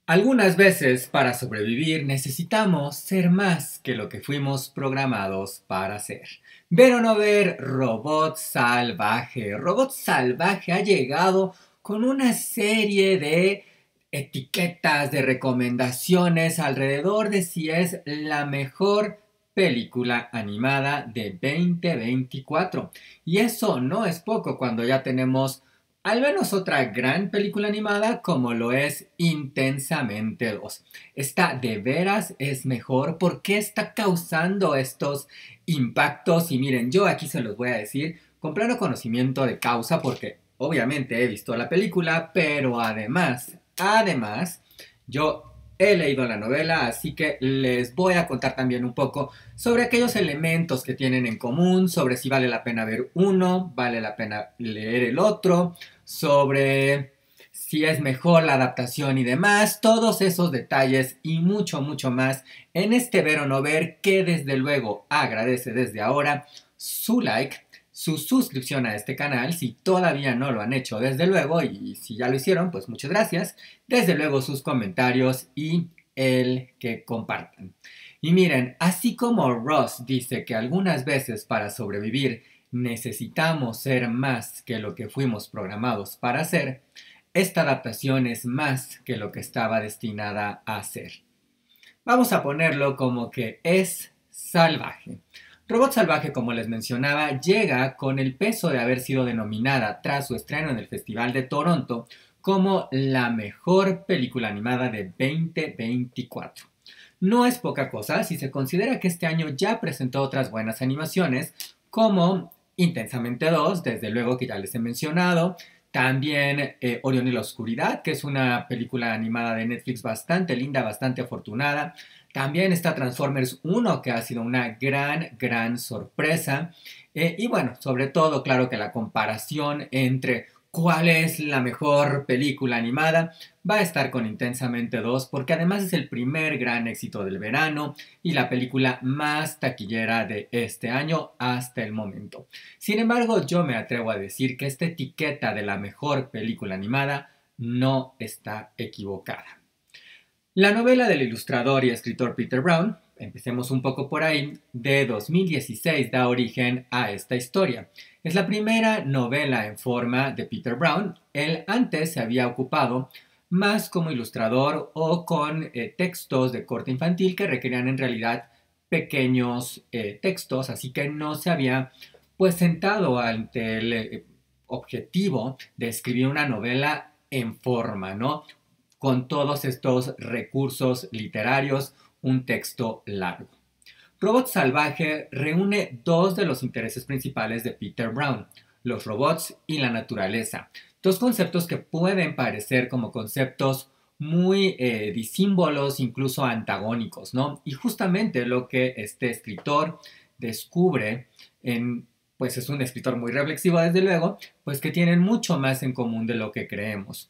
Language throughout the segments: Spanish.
Algunas veces para sobrevivir necesitamos ser más que lo que fuimos programados para ser. Ver o no ver Robot Salvaje. Robot Salvaje ha llegado con una serie de etiquetas, de recomendaciones alrededor de si es la mejor película animada de 2024. Y eso no es poco cuando ya tenemos al menos otra gran película animada como lo es Intensamente 2. Esta de veras es mejor porque está causando estos impactos y miren, yo aquí se los voy a decir con pleno conocimiento de causa porque obviamente he visto la película, pero además, yo he leído la novela, así que les voy a contar también un poco sobre aquellos elementos que tienen en común, sobre si vale la pena ver uno, vale la pena leer el otro, sobre si es mejor la adaptación y demás, todos esos detalles y mucho, mucho más en este ver o no ver que desde luego agradece desde ahora su like, su suscripción a este canal, si todavía no lo han hecho desde luego y si ya lo hicieron, pues muchas gracias, desde luego sus comentarios y el que compartan. Y miren, así como Ross dice que algunas veces para sobrevivir necesitamos ser más que lo que fuimos programados para ser, esta adaptación es más que lo que estaba destinada a ser. Vamos a ponerlo como que es salvaje. Robot Salvaje, como les mencionaba, llega con el peso de haber sido denominada tras su estreno en el Festival de Toronto como la mejor película animada de 2024. No es poca cosa si se considera que este año ya presentó otras buenas animaciones como Intensamente 2, desde luego que ya les he mencionado, también Orión y la Oscuridad, que es una película animada de Netflix bastante linda, bastante afortunada. También está Transformers 1, que ha sido una gran sorpresa. Y bueno, sobre todo, claro que la comparación entre cuál es la mejor película animada va a estar con Intensamente 2, porque además es el primer gran éxito del verano y la película más taquillera de este año hasta el momento. Sin embargo, yo me atrevo a decir que esta etiqueta de la mejor película animada no está equivocada. La novela del ilustrador y escritor Peter Brown, empecemos un poco por ahí, de 2016 da origen a esta historia. Es la primera novela en forma de Peter Brown. Él antes se había ocupado más como ilustrador o con textos de corte infantil que requerían en realidad pequeños textos, así que no se había pues sentado ante el objetivo de escribir una novela en forma, ¿no? Con todos estos recursos literarios, un texto largo. Robot Salvaje reúne dos de los intereses principales de Peter Brown, los robots y la naturaleza. Dos conceptos que pueden parecer como conceptos muy disímbolos, incluso antagónicos, ¿no? Y justamente lo que este escritor descubre pues es un escritor muy reflexivo desde luego, pues que tienen mucho más en común de lo que creemos.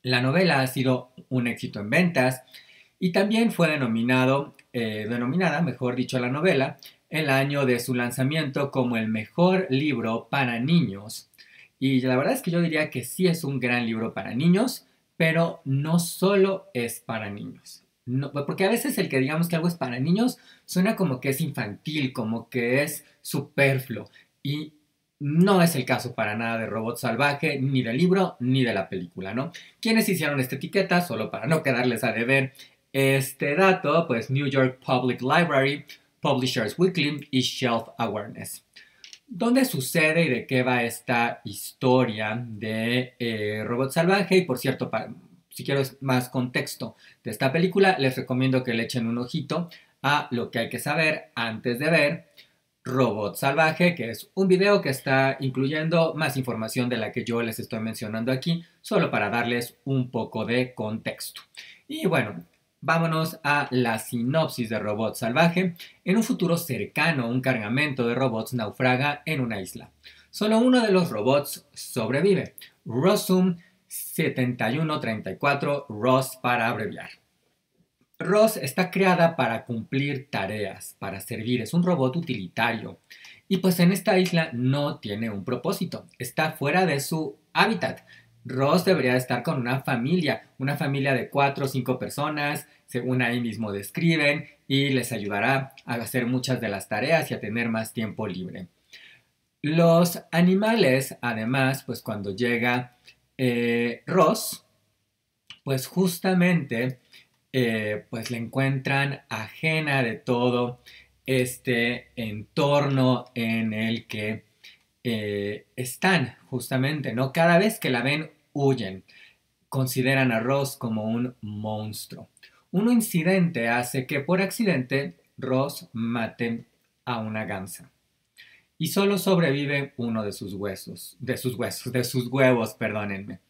La novela ha sido un éxito en ventas y también fue denominada, mejor dicho, la novela, el año de su lanzamiento como el mejor libro para niños. Y la verdad es que yo diría que sí es un gran libro para niños, pero no solo es para niños. No, porque a veces el que digamos que algo es para niños suena como que es infantil, como que es superfluo. Y no es el caso para nada de Robot Salvaje, ni del libro, ni de la película, ¿no? ¿Quiénes hicieron esta etiqueta? Solo para no quedarles a deber este dato, pues New York Public Library, Publishers Weekly y Shelf Awareness. ¿Dónde sucede y de qué va esta historia de Robot Salvaje? Y por cierto, si quiero más contexto de esta película, les recomiendo que le echen un ojito a lo que hay que saber antes de ver Robot Salvaje, que es un video que está incluyendo más información de la que yo les estoy mencionando aquí, solo para darles un poco de contexto. Y bueno, vámonos a la sinopsis de Robot Salvaje. En un futuro cercano, un cargamento de robots naufraga en una isla. Solo uno de los robots sobrevive, Rossum 7134, Ross para abreviar. Ross está creada para cumplir tareas, para servir, es un robot utilitario. Y pues en esta isla no tiene un propósito, está fuera de su hábitat. Ross debería estar con una familia de 4 o 5 personas, según ahí mismo describen, y les ayudará a hacer muchas de las tareas y a tener más tiempo libre. Los animales, además, pues cuando llega Ross, pues justamente pues le encuentran ajena de todo este entorno en el que están, justamente, ¿no? Cada vez que la ven, huyen. Consideran a Ross como un monstruo. Un incidente hace que por accidente Ross mate a una gansa. Y solo sobrevive uno de sus huevos, perdónenme.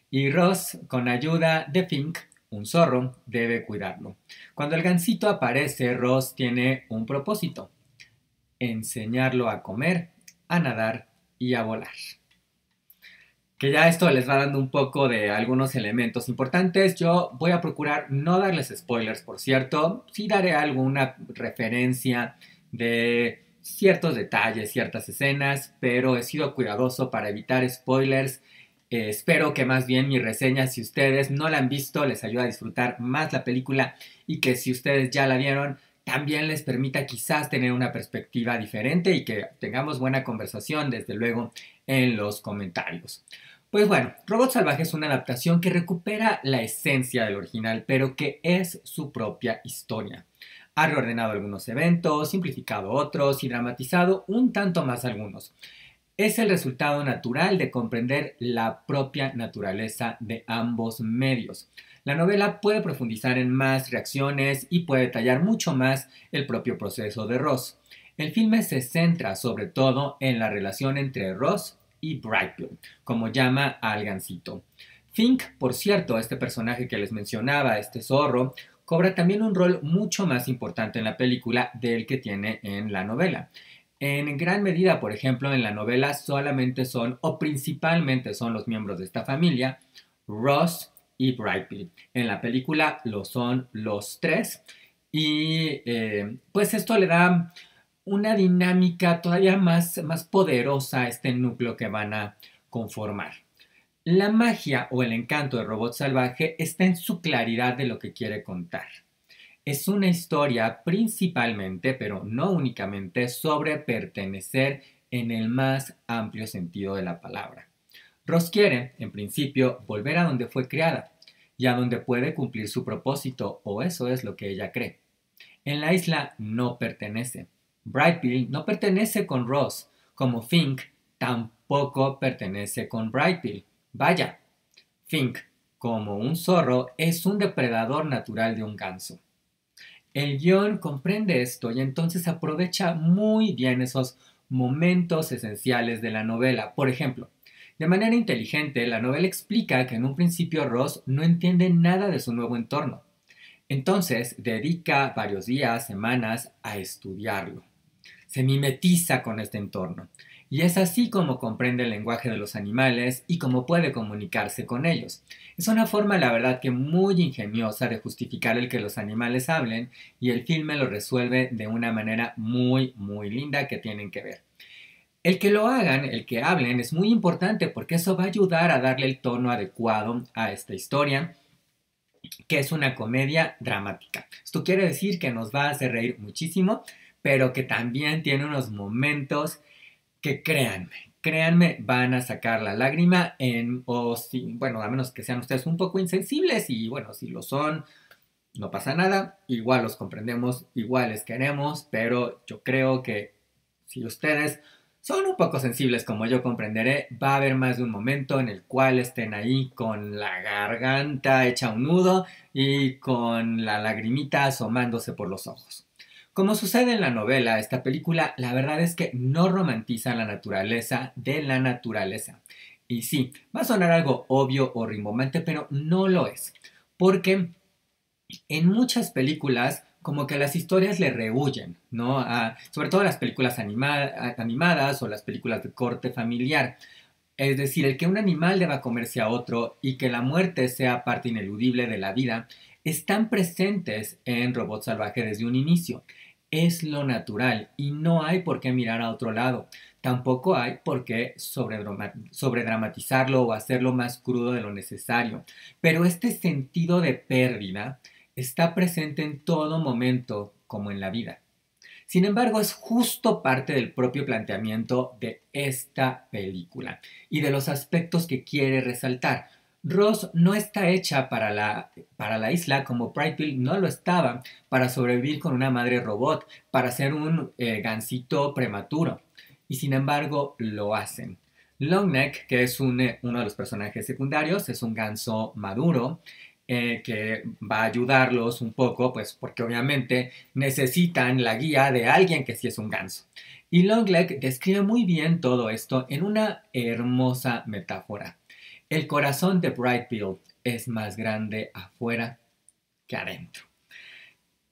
Y Ross, con ayuda de Fink, un zorro, debe cuidarlo. Cuando el gansito aparece, Ross tiene un propósito: enseñarlo a comer, a nadar y a volar. Que ya esto les va dando un poco de algunos elementos importantes. Yo voy a procurar no darles spoilers, por cierto. Sí daré alguna referencia de ciertos detalles, ciertas escenas, pero he sido cuidadoso para evitar spoilers. Espero que más bien mi reseña, si ustedes no la han visto, les ayude a disfrutar más la película, y que si ustedes ya la vieron, también les permita quizás tener una perspectiva diferente y que tengamos buena conversación, desde luego, en los comentarios. Pues bueno, Robot Salvaje es una adaptación que recupera la esencia del original, pero que es su propia historia. Ha reordenado algunos eventos, simplificado otros y dramatizado un tanto más algunos. Es el resultado natural de comprender la propia naturaleza de ambos medios. La novela puede profundizar en más reacciones y puede detallar mucho más el propio proceso de Ross. El filme se centra sobre todo en la relación entre Ross y Brightfield, como llama al gansito. Fink, por cierto, este personaje que les mencionaba, este zorro, cobra también un rol mucho más importante en la película del que tiene en la novela. En gran medida, por ejemplo, en la novela solamente son, o principalmente son, los miembros de esta familia, Ross y Brightfield. En la película lo son los tres, y pues esto le da una dinámica todavía más poderosa a este núcleo que van a conformar. La magia o el encanto de Robot Salvaje está en su claridad de lo que quiere contar. Es una historia principalmente, pero no únicamente, sobre pertenecer en el más amplio sentido de la palabra. Ross quiere, en principio, volver a donde fue criada y a donde puede cumplir su propósito, o eso es lo que ella cree. En la isla no pertenece. Brightfield no pertenece con Ross, como Fink tampoco pertenece con Brightfield. Vaya, Fink, como un zorro, es un depredador natural de un ganso. El guión comprende esto y entonces aprovecha muy bien esos momentos esenciales de la novela. Por ejemplo, de manera inteligente, la novela explica que en un principio Ross no entiende nada de su nuevo entorno. Entonces dedica varios días, semanas a estudiarlo. Se mimetiza con este entorno. Y es así como comprende el lenguaje de los animales y cómo puede comunicarse con ellos. Es una forma, la verdad, que muy ingeniosa de justificar el que los animales hablen, y el filme lo resuelve de una manera muy linda que tienen que ver. El que lo hagan, el que hablen, es muy importante porque eso va a ayudar a darle el tono adecuado a esta historia, que es una comedia dramática. Esto quiere decir que nos va a hacer reír muchísimo, pero que también tiene unos momentos que, créanme, van a sacar la lágrima, o si, bueno, a menos que sean ustedes un poco insensibles, y bueno, si lo son, no pasa nada, igual los comprendemos, igual les queremos, pero yo creo que si ustedes son un poco sensibles, como yo comprenderé, va a haber más de un momento en el cual estén ahí con la garganta hecha un nudo y con la lagrimita asomándose por los ojos. Como sucede en la novela, esta película, la verdad es que no romantiza la naturaleza de la naturaleza. Y sí, va a sonar algo obvio o rimbombante, pero no lo es. Porque en muchas películas, como que las historias le rehuyen, ¿no? Sobre todo las películas animadas o las películas de corte familiar. Es decir, el que un animal deba comerse a otro y que la muerte sea parte ineludible de la vida, están presentes en Robot Salvaje desde un inicio. es lo natural y no hay por qué mirar a otro lado. Tampoco hay por qué sobredramatizarlo o hacerlo más crudo de lo necesario. Pero este sentido de pérdida está presente en todo momento, como en la vida. Sin embargo, es justo parte del propio planteamiento de esta película y de los aspectos que quiere resaltar. Ross no está hecha para la isla como Brightville no lo estaba para sobrevivir con una madre robot, para ser un gansito prematuro. Y sin embargo, lo hacen. Longneck, que es uno de los personajes secundarios, es un ganso maduro que va a ayudarlos un poco, pues porque obviamente necesitan la guía de alguien que sí es un ganso. Y Longleg describe muy bien todo esto en una hermosa metáfora. El corazón de Brightville es más grande afuera que adentro.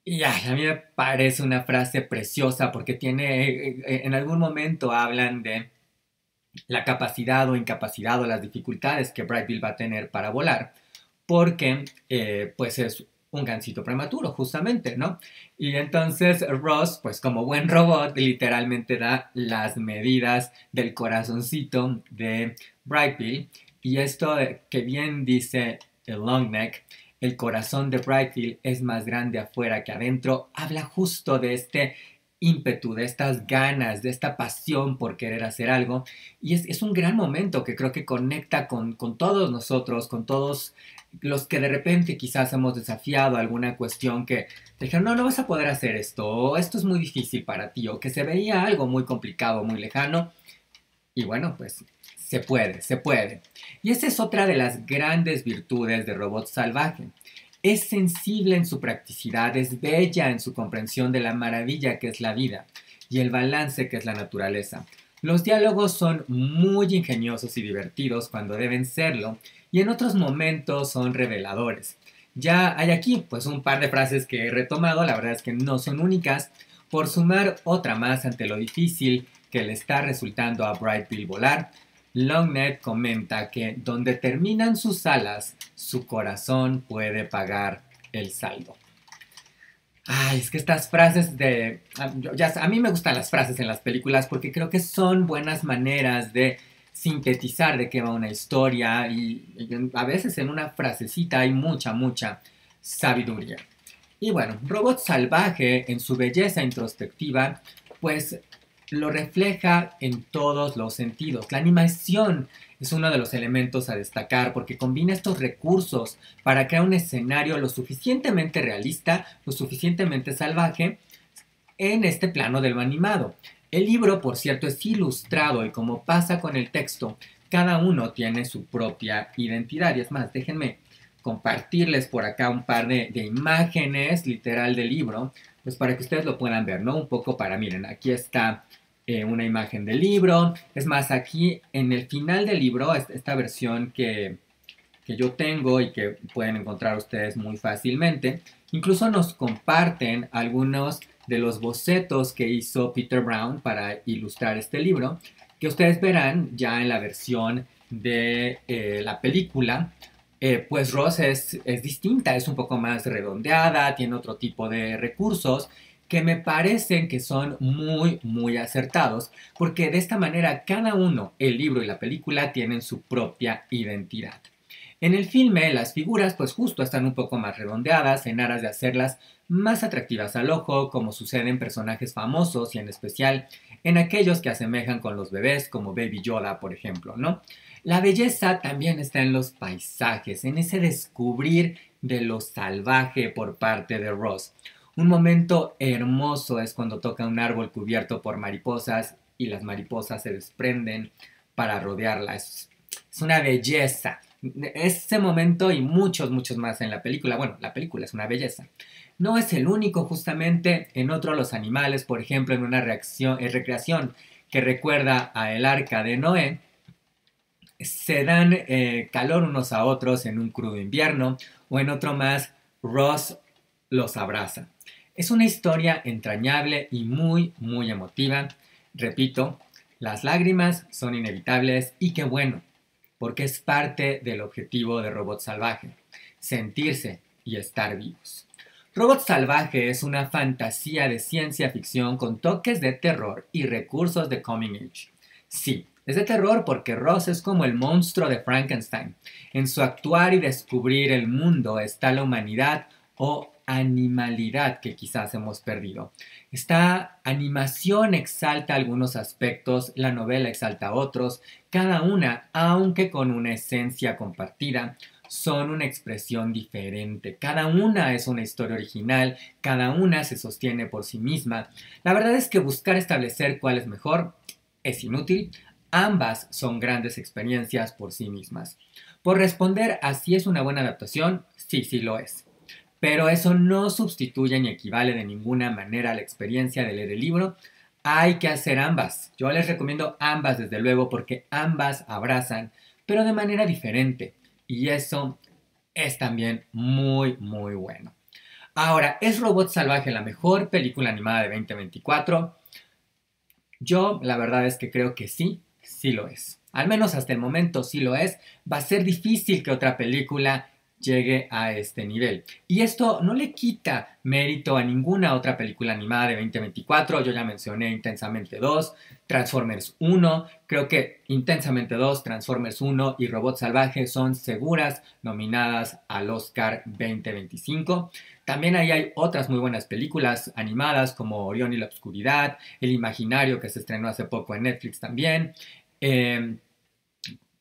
Y ay, a mí me parece una frase preciosa porque en algún momento hablan de la capacidad o incapacidad o las dificultades que Brightville va a tener para volar porque pues es un gansito prematuro, justamente, ¿no? Y entonces Ross, pues como buen robot, literalmente da las medidas del corazoncito de Brightville. Y esto que bien dice el Longneck, el corazón de Brightville es más grande afuera que adentro, habla justo de este ímpetu, de estas ganas, de esta pasión por querer hacer algo. Y es un gran momento que creo que conecta con todos nosotros, con todos los que de repente quizás hemos desafiado alguna cuestión que dijeron, no, no vas a poder hacer esto, o esto es muy difícil para ti, o que se veía algo muy complicado, muy lejano, y bueno, pues se puede, se puede. Y esa es otra de las grandes virtudes de Robot Salvaje. Es sensible en su practicidad, es bella en su comprensión de la maravilla que es la vida y el balance que es la naturaleza. Los diálogos son muy ingeniosos y divertidos cuando deben serlo y en otros momentos son reveladores. Ya hay aquí pues un par de frases que he retomado, la verdad es que no son únicas, por sumar otra más ante lo difícil que le está resultando a Brightville volar. Longneck comenta que donde terminan sus alas, su corazón puede pagar el saldo. Ay, es que estas frases de... a mí me gustan las frases en las películas porque creo que son buenas maneras de sintetizar de qué va una historia y a veces en una frasecita hay mucha, mucha sabiduría. Y bueno, Robot Salvaje en su belleza introspectiva, pues lo refleja en todos los sentidos. La animación es uno de los elementos a destacar porque combina estos recursos para crear un escenario lo suficientemente realista, lo suficientemente salvaje en este plano de lo animado. El libro, por cierto, es ilustrado y como pasa con el texto, cada uno tiene su propia identidad. Y es más, déjenme compartirles por acá un par de imágenes literal del libro, pues para que ustedes lo puedan ver, ¿no? Un poco para, miren, aquí está una imagen del libro. Es más, aquí en el final del libro, esta versión que yo tengo y que pueden encontrar ustedes muy fácilmente, incluso nos comparten algunos de los bocetos que hizo Peter Brown para ilustrar este libro, que ustedes verán ya en la versión de la película. Pues Ross es distinta, es un poco más redondeada, tiene otro tipo de recursos que me parecen que son muy, muy acertados, porque de esta manera cada uno, el libro y la película, tienen su propia identidad. En el filme, las figuras pues justo están un poco más redondeadas en aras de hacerlas más atractivas al ojo, como sucede en personajes famosos y en especial en aquellos que asemejan con los bebés, como Baby Yoda, por ejemplo, ¿no? La belleza también está en los paisajes, en ese descubrir de lo salvaje por parte de Ross. Un momento hermoso es cuando toca un árbol cubierto por mariposas y las mariposas se desprenden para rodearla. Es una belleza. Ese momento y muchos, muchos más en la película. Bueno, la película es una belleza. No es el único, justamente en otro los animales, por ejemplo, en una recreación que recuerda a el arca de Noé, se dan calor unos a otros en un crudo invierno o en otro más, Ross los abraza. Es una historia entrañable y muy, muy emotiva. Repito, las lágrimas son inevitables y qué bueno, porque es parte del objetivo de Robot Salvaje, sentirse y estar vivos. Robot Salvaje es una fantasía de ciencia ficción con toques de terror y recursos de coming age. Sí, es de terror porque Ross es como el monstruo de Frankenstein. En su actuar y descubrir el mundo está la humanidad o animalidad que quizás hemos perdido. Esta animación exalta algunos aspectos, la novela exalta otros, cada una, aunque con una esencia compartida, son una expresión diferente. Cada una es una historia original, cada una se sostiene por sí misma. La verdad es que buscar establecer cuál es mejor es inútil. Ambas son grandes experiencias por sí mismas. Por responder a si es una buena adaptación, sí, sí lo es. Pero eso no sustituye ni equivale de ninguna manera a la experiencia de leer el libro. Hay que hacer ambas. Yo les recomiendo ambas desde luego porque ambas abrazan, pero de manera diferente. Y eso es también muy, muy bueno. Ahora, ¿es Robot Salvaje la mejor película animada de 2024? Yo la verdad es que creo que sí, sí lo es. Al menos hasta el momento sí lo es. Va a ser difícil que otra película llegue a este nivel. Y esto no le quita mérito a ninguna otra película animada de 2024. Yo ya mencioné Intensamente 2, Transformers 1. Creo que Intensamente 2, Transformers 1 y Robot Salvaje son seguras nominadas al Oscar 2025. También ahí hay otras muy buenas películas animadas como Orión y la Oscuridad, El Imaginario que se estrenó hace poco en Netflix también. Eh,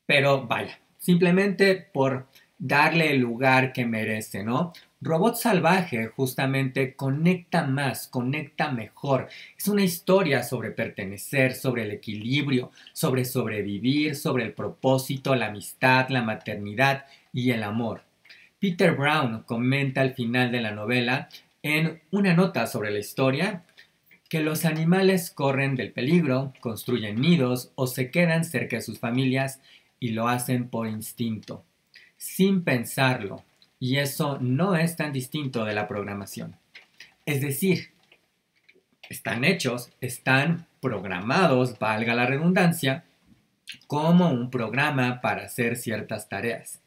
pero vaya, simplemente por darle el lugar que merece, ¿no? Robot Salvaje justamente conecta más, conecta mejor. Es una historia sobre pertenecer, sobre el equilibrio, sobre sobrevivir, sobre el propósito, la amistad, la maternidad y el amor. Peter Brown comenta al final de la novela en una nota sobre la historia que los animales corren del peligro, construyen nidos o se quedan cerca de sus familias y lo hacen por instinto, sin pensarlo, y eso no es tan distinto de la programación. Es decir, están hechos, están programados, valga la redundancia, como un programa para hacer ciertas tareas.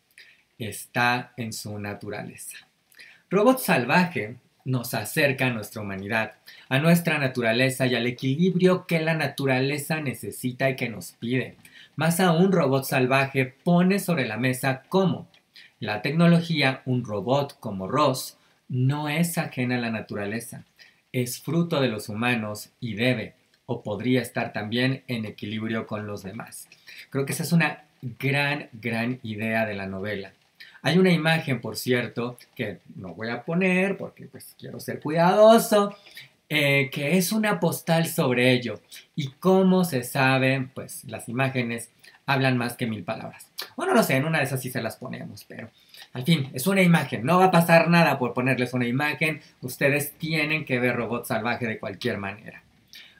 Está en su naturaleza. Robot Salvaje nos acerca a nuestra humanidad, a nuestra naturaleza y al equilibrio que la naturaleza necesita y que nos pide. Más aún, Robot Salvaje pone sobre la mesa cómo la tecnología, un robot como Ross, no es ajena a la naturaleza, es fruto de los humanos y debe o podría estar también en equilibrio con los demás. Creo que esa es una gran idea de la novela. Hay una imagen, por cierto, que no voy a poner porque pues quiero ser cuidadoso, que es una postal sobre ello. Y como se sabe, pues las imágenes hablan más que 1000 palabras. Bueno, no sé, en una de esas sí se las ponemos, pero al fin, es una imagen. No va a pasar nada por ponerles una imagen. Ustedes tienen que ver Robot Salvaje de cualquier manera.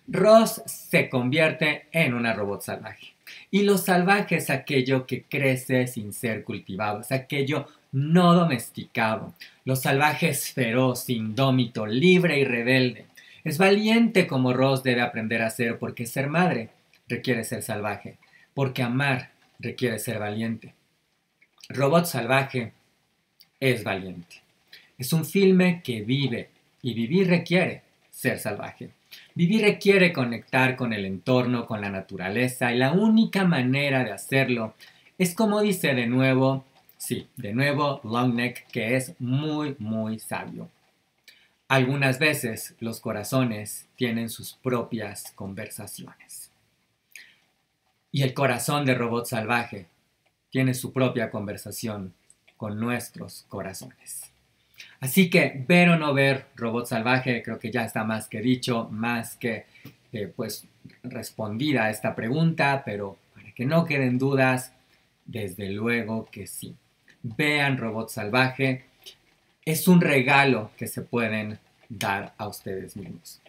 Ross se convierte en una robot salvaje. Y lo salvaje es aquello que crece sin ser cultivado, es aquello no domesticado. Lo salvaje es feroz, indómito, libre y rebelde. Es valiente como Ross debe aprender a ser porque ser madre requiere ser salvaje, porque amar requiere ser valiente. Robot Salvaje es valiente. Es un filme que vive y vivir requiere ser salvaje. Vivir requiere conectar con el entorno, con la naturaleza y la única manera de hacerlo es como dice de nuevo, sí, de nuevo Longneck, que es muy sabio. Algunas veces los corazones tienen sus propias conversaciones. Y el corazón de Robot Salvaje tiene su propia conversación con nuestros corazones. Así que ver o no ver Robot Salvaje, creo que ya está más que dicho, más que pues respondida a esta pregunta, pero para que no queden dudas, desde luego que sí. Vean Robot Salvaje, es un regalo que se pueden dar a ustedes mismos.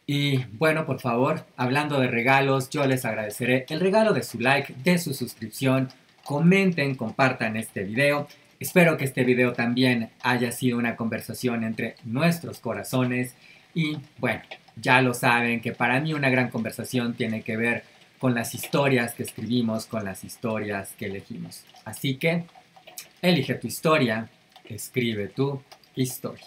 Y bueno, por favor, hablando de regalos, yo les agradeceré el regalo de su like, de su suscripción. Comenten, compartan este video. Espero que este video también haya sido una conversación entre nuestros corazones. Y bueno, ya lo saben que para mí una gran conversación tiene que ver con las historias que escribimos, con las historias que elegimos. Así que, elige tu historia, escribe tu historia.